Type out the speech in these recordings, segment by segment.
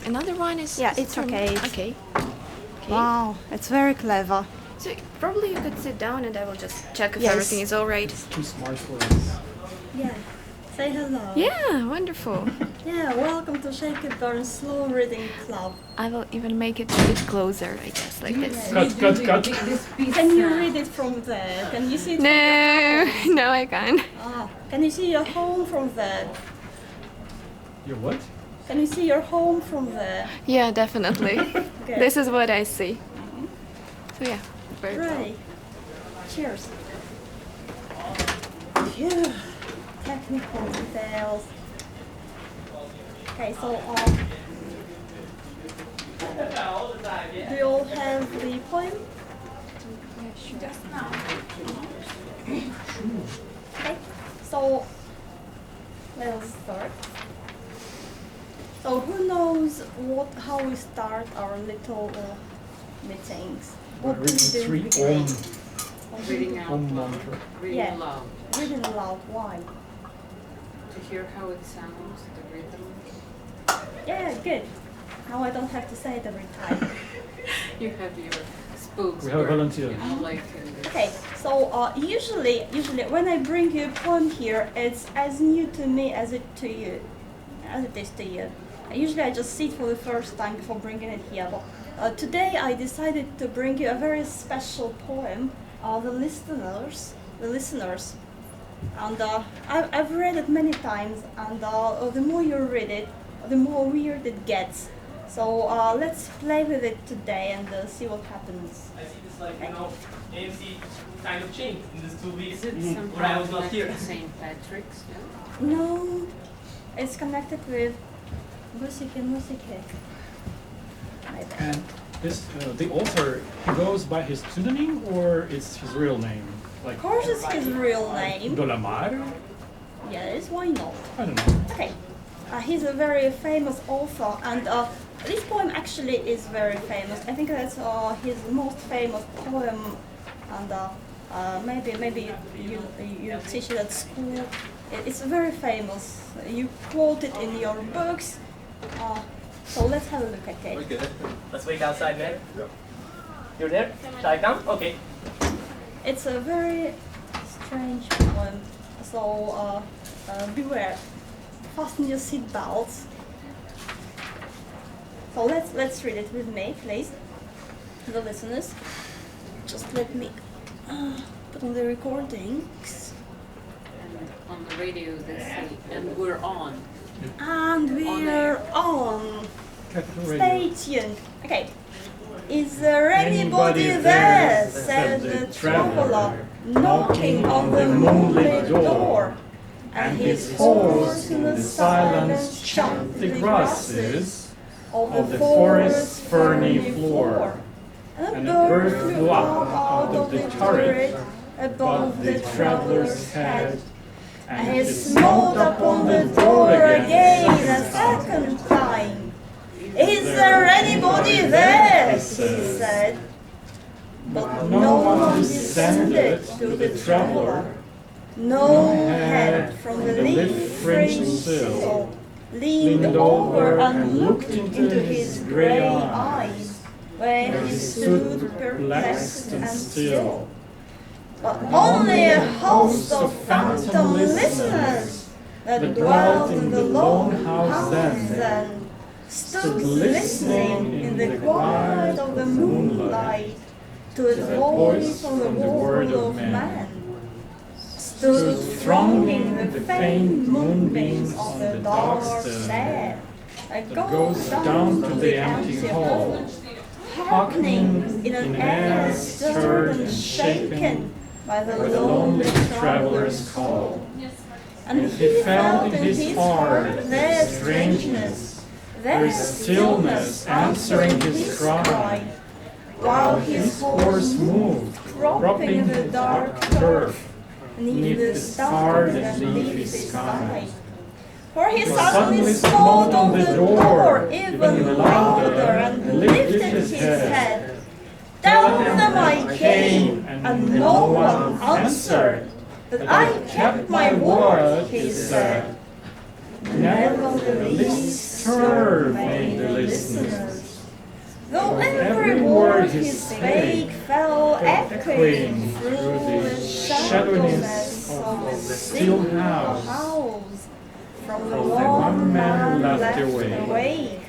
another one is... Yeah, it's okay. Okay. Wow, it's very clever. So probably you could sit down and I will just check if Yes. everything is all right. It's too smart for us. Yeah. Say hello. Yeah, wonderful. Yeah, welcome to Shakeyburns Slow Reading Club. I will even make it a bit closer, I guess, like this. Cut. Can you read it from there? Can you see it? No, I can't. Can you see your home from there? Your what? Can you see your home from there? Yeah, definitely. Okay. This is what I see. So yeah, very cool. Right. Cheers. Phew. Technical details. Okay, so do you all have the poem? Just now. Okay, so let's start. So who knows how we start our little meetings? What do we do? Three beginning? Reading out Om loud. mantra. Reading Yeah. aloud. Reading aloud. Why? To hear how it sounds, the rhythm. Yeah, good. Now I don't have to say it every time. You have your spokesperson. We have a volunteer. Like Okay, so usually when I bring you a poem here, it's as new to me as it is to you. Usually I just see it for the first time before bringing it here. But today I decided to bring you a very special poem. The listeners, and I've read it many times, and the more you read it, the more weird it gets. So let's play with it today and see what happens. I see this AMC kind of changed in these 2 weeks Is it when I somehow was not here. connected to St. Patrick's? No? No, it's connected with Musike. And this, the author, he goes by his pseudonym or it's his real name? Like Of course it's his real name. Mare? Yes, why not? I don't know. Okay, he's a very famous author, and this poem actually is very famous. I think that's his most famous poem, and maybe you teach it at school. It's very famous. You quote it in your books. So let's have a look at it. Okay, let's wait outside, man. You're there? Shall I come? Okay. It's a very strange poem, so beware. Fasten your seat belts. So let's read it with me, please. The listeners, just let me put on the recordings. And on the radio they say, and we're on. And we're on. Capital Radio. Stay tuned. Okay. Is there anybody there? Said the traveler, knocking on the moonlit door. And his horse in the silence chomped the grasses of the forest's ferny floor. And a bird flew up out of the turret above the traveler's head. And he smote upon the door again a second time. Is there anybody there? He said. But no one descended to the traveler. No head from the leaf-fringed sill leaned over and looked into his grey eyes, where he stood perplexed and still. But only a host of phantom listeners that dwelt in the lone house then stood listening in the quiet of the moonlight to the voice of the word of man. Stood thronging the faint moonbeams of the dark stair that goes down to the empty hall, hearkening in an air stirred and shaken by the lonely traveler's call. And he felt in his heart their strangeness, their stillness answering his cry, while his horse moved, cropping the dark turf neath the starred and leafy sky. For he suddenly smote on the door even louder and lifted his head. Tell them I came, and no one answered. That I kept my word, he said. Nevertheless, stir made the listeners. Though every word he spake fell echoing through the shadowiness of the still house, from the one man left awake.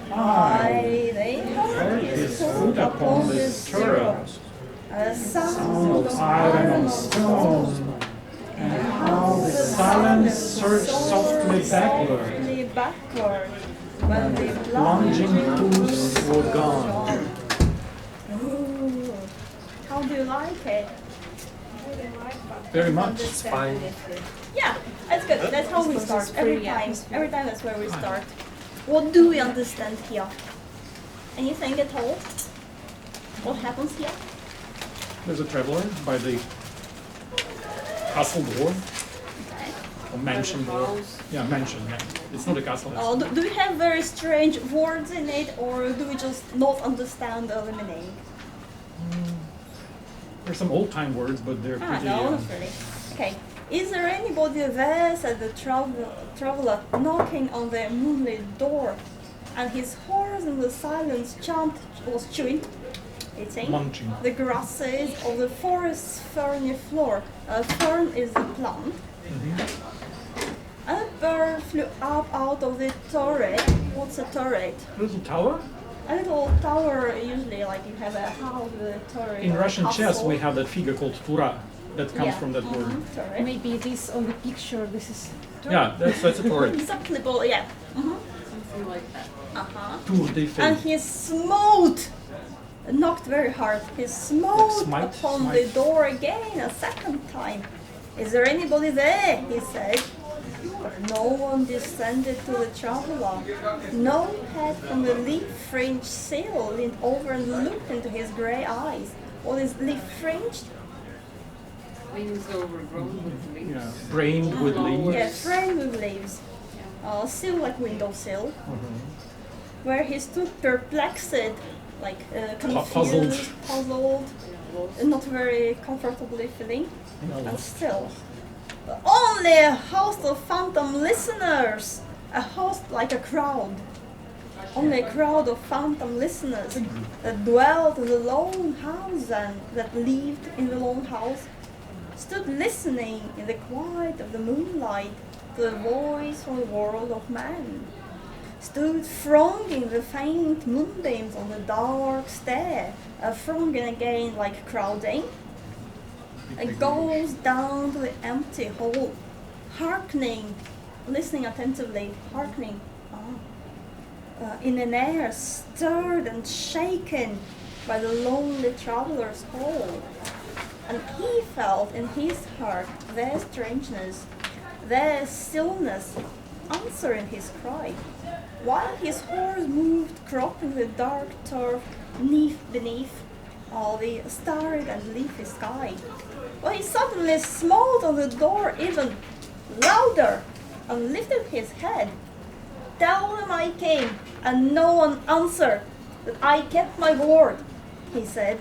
Aye, they heard his foot upon the stirrup, a sound of iron and stone, and how the silence surged softly backward when the plunging hoofs were gone. Ooh, how do you like it? Very much. It's fine. Yeah, that's good. That's how we start every time. Every time that's where we start. What do we understand here? Anything at all? What happens here? There's a traveler by the castle door, or mansion door. Yeah, mansion, yeah. It's not a castle. Oh, do we have very strange words in it, or do we just not understand the meaning? There's some old-time words, but they're pretty... No, not really. Okay. Is there anybody there? Said the traveler, knocking on the moonlit door, and his horse in the silence was chewing, eating Munching. the grasses of the forest's ferny floor. A fern is a plant. And a bird flew up out of the turret. What's a turret? Little tower? A little tower, usually, like you have a house with a turret. In or a Russian chess, castle. we have that figure called tura, that comes from that word. Turret. Maybe this on the picture, this is... Yeah, that's a turret. Exactly, yeah. Something like that. Tour de And fête. he smote, knocked very hard. He smote Like upon smite. the door again a second time. Is there anybody there? He said. But no one descended to the traveler. No head from the leaf-fringed sill leaned over and looked into his grey eyes. What is leaf-fringed? Wings overgrown with leaves. Yeah, brained with leaves. Yeah, framed with leaves. Sill like windowsill. Where he stood perplexed, like confused, puzzled, not very comfortably feeling, and still. Only a host of phantom listeners, a host like a crowd. Only a crowd of phantom listeners that dwelt in the lone house and that lived in the lone house, stood listening in the quiet of the moonlight to the voice from the world of man. Stood thronging the faint moonbeams on the dark stair, thronging again like crowding. It goes down to the empty hall, hearkening, listening attentively, hearkening, in an air stirred and shaken by the lonely traveler's call. And he felt in his heart their strangeness, their stillness, answering his cry, while his horse moved cropping the dark turf beneath all the starry and leafy sky. Well, he suddenly smote on the door even louder and lifted his head. Tell them I came, and no one answered, that I kept my word, he said.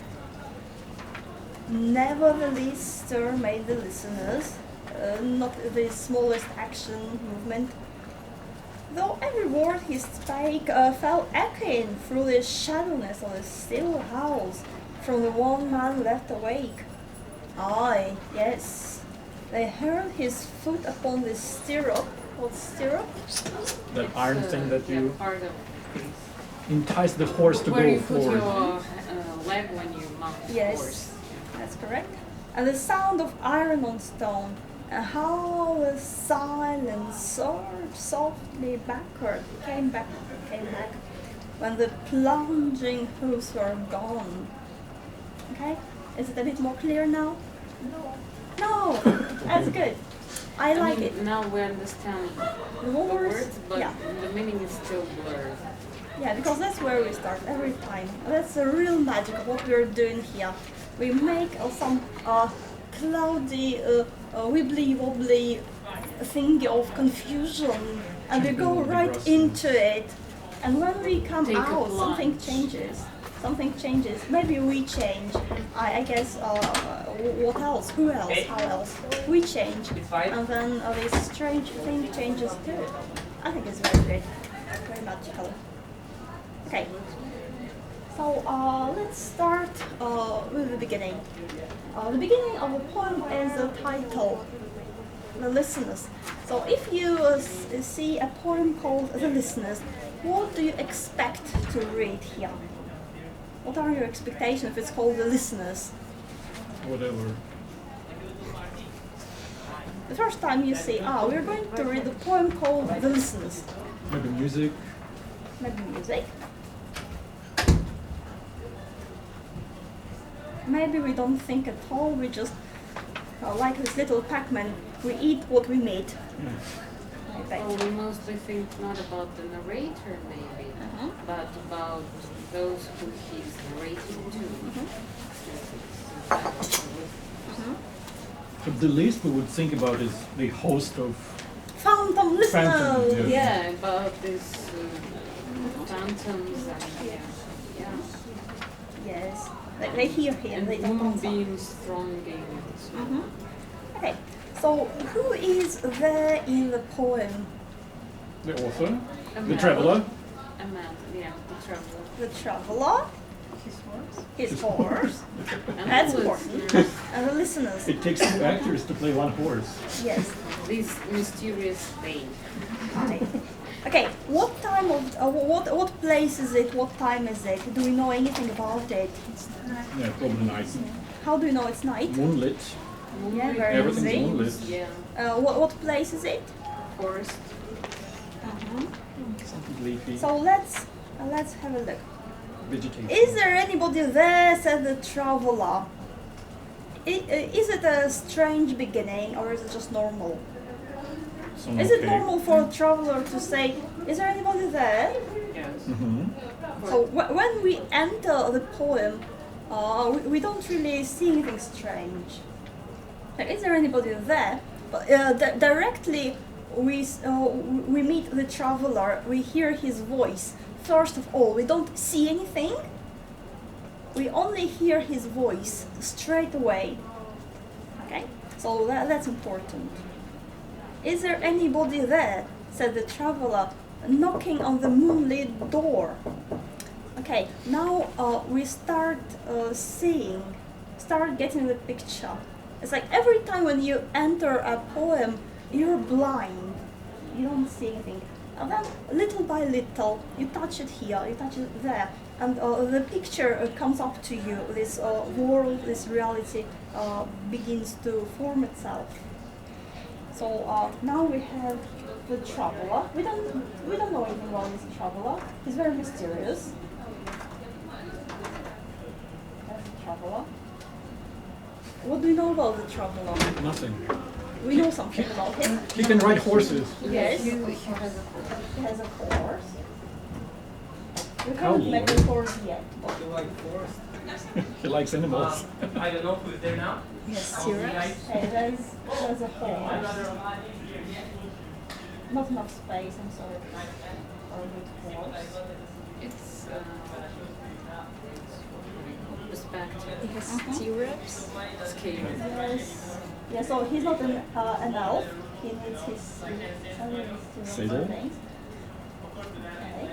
Never the least stir made the listeners, not the smallest action movement. Though every word he spake fell echoing through the shadowness of the still house from the one man left awake. Aye, yes, they heard his foot upon the stirrup. What stirrup? That iron thing that you Part of entice the horse to where go you put forward. your leg when you mount the Yes, horse. that's correct. And the sound of iron on stone, and how the silence surged softly backward, came back, when the plunging hoofs were gone. Okay? Is it a bit more clear now? No, that's good. I like mean, it. Now we understand The the words, words, but yeah. the meaning is still blurred. Yeah, because that's where we start every time. That's the real magic of what we're doing here. We make some cloudy, wibbly-wobbly thing of confusion, and we go right into it. And when we come Take a out, something plunge. changes. Something changes. Maybe we change. I guess. What else? Who else? How else? We change, It's fine. and then this strange thing changes too. I think it's very good. magical. Okay. So let's start with the beginning. The beginning of the poem is the title, The Listeners. So if you see a poem called The Listeners, what do you expect to read here? What are your expectations if it's called The Listeners? Whatever. The first time you say, we're going to read a poem called The Listeners. Maybe music. Maybe music. Maybe we don't think at all, we just, like this little Pac-Man, we eat what we made. Yeah. I bet. Well, we mostly think not about the narrator maybe, Uh-huh. but about those who he's narrating to. But the least we would think about is the host of. Phantom Listeners! Phantom, Yeah, about this phantoms and yeah. Yes, they hear him, And they don't answer. moonbeams thronging. Mhm. Okay, so who is there in the poem? The author, A the man. traveler. A man, yeah, the traveler. The traveler, his horse, And that's the important, listeners, and the listeners. It takes 2 actors to play 1 horse. Yes. this mysterious thing. Okay, what time of what place is it? What time is it? Do we know anything about it? Yeah, probably night. How do you know it's night? Moonlit. Yeah, very Everything's easy. moonlit. Yeah, What place is it? forest. Something leafy. So let's have a look. Vegetation. Is there anybody there? Said the traveler. Is it a strange beginning or is it just normal? Some Is it okay. normal for a traveler to say, is there anybody there? Yes. Mhm. So when we enter the poem, we don't really see anything strange. Like, is there anybody there? But directly we meet the traveler, we hear his voice. First of all, we don't see anything. We only hear his voice straight away. Okay, so that's important. Is there anybody there? Said the traveler, knocking on the moonlit door. Okay, now we start getting the picture. It's like every time when you enter a poem, you're blind. You don't see anything. And then little by little, you touch it here, you touch it there, and the picture comes up to you. This world, this reality begins to form itself. So now we have the traveler. We don't know anything about this traveler. He's very mysterious. That's the traveler. What do we know about the traveler? Nothing. We know something about him. He can ride horses. Yes, He has a he has a horse. We Cowboy. haven't met the horse yet. But You like forest? He likes animals. I don't know who's there now. Yes, Oh, yeah. hey, there's a horse. Not enough space, I'm sorry. For a good horse. It's perspective. It has stirrups. Scale. Yes. Yeah, so he's not an elf. He needs his Saddle. things. Okay.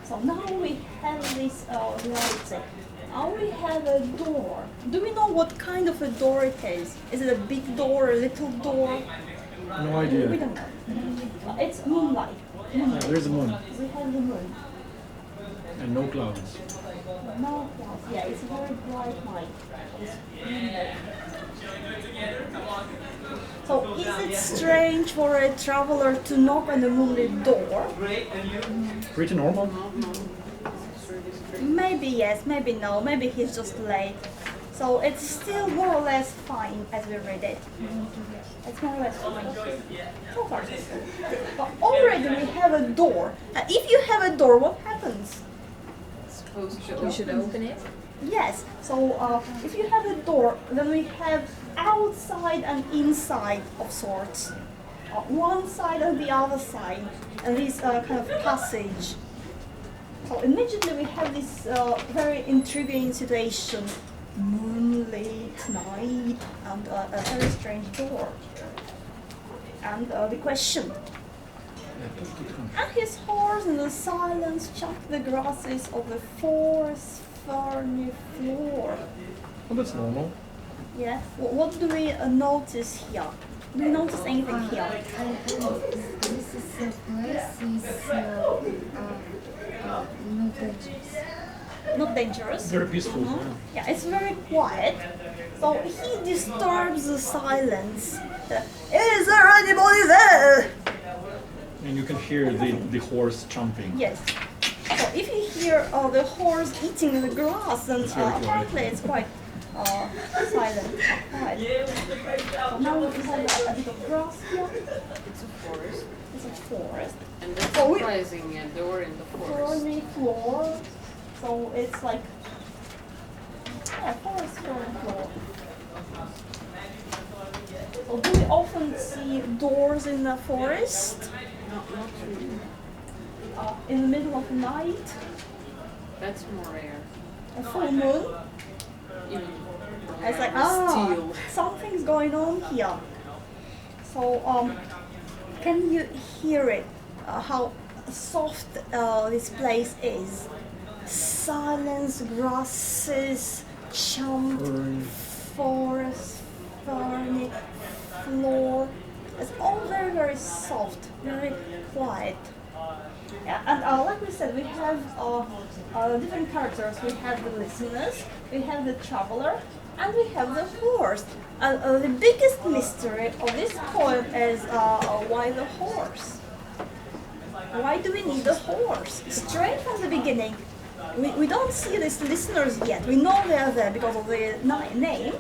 So now we have this reality. Now we have a door. Do we know what kind of a door it is? Is it a big door, a little door? No We idea. don't know. It's moonlight. Yeah, there's a moon. We have the moon. And no clouds. No clouds. Yeah, it's a very bright night. It's moonlight. So is it strange for a traveler to knock on the moonlit door? Great, and you? Pretty normal. Maybe yes, maybe no, maybe he's just late. So it's still more or less fine as we read it. It's more or less fine. So far so good. But already we have a door. If you have a door, what happens? Supposed to You should open it. Yes, so if you have a door, then we have outside and inside of sorts. One side and the other side, and this kind of passage. So immediately we have this very intriguing situation. Moonlit night and a very strange door. And the question. And his horse in the silence chopped the grasses of the forest ferny floor. Well, that's normal. Yeah. What do we notice here? Do you notice anything here? This is a place is not dangerous. Not dangerous. Very peaceful. Yeah, it's very quiet. So he disturbs the silence. Is there anybody there? And you can hear the horse chomping. Yes. So if you hear the horse eating the grass, then It's very quiet. apparently it's quite silent. Quiet. So now we have a bit of grass here. It's a forest. It's a forest. And that's So we- surprising a door in the forest. Ferny floor. So it's like forest ferny floor. So do we often see doors in the forest? Not really. In the middle of the night, That's more rare. a full moon. Even It's like steel. something's going on here. So can you hear it? How soft this place is. Silence, grasses, chump, Fern. forest, ferny, floor. It's all very, very soft, very quiet. Yeah, and like we said, we have different characters. We have the listeners, we have the traveler, and we have the horse. The biggest mystery of this poem is why the horse? Why do we need the horse? Straight from the beginning, we don't see these listeners yet. We know they are there because of the name,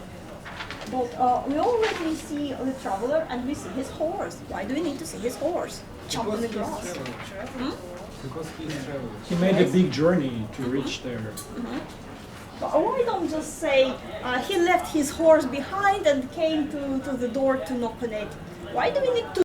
but we already see the traveler and we see his horse. Why do we need to see his horse? Jump in the grass. Because he's traveling. He made a big journey to reach there. But why don't just say he left his horse behind and came to the door to knock on it? Why do we need to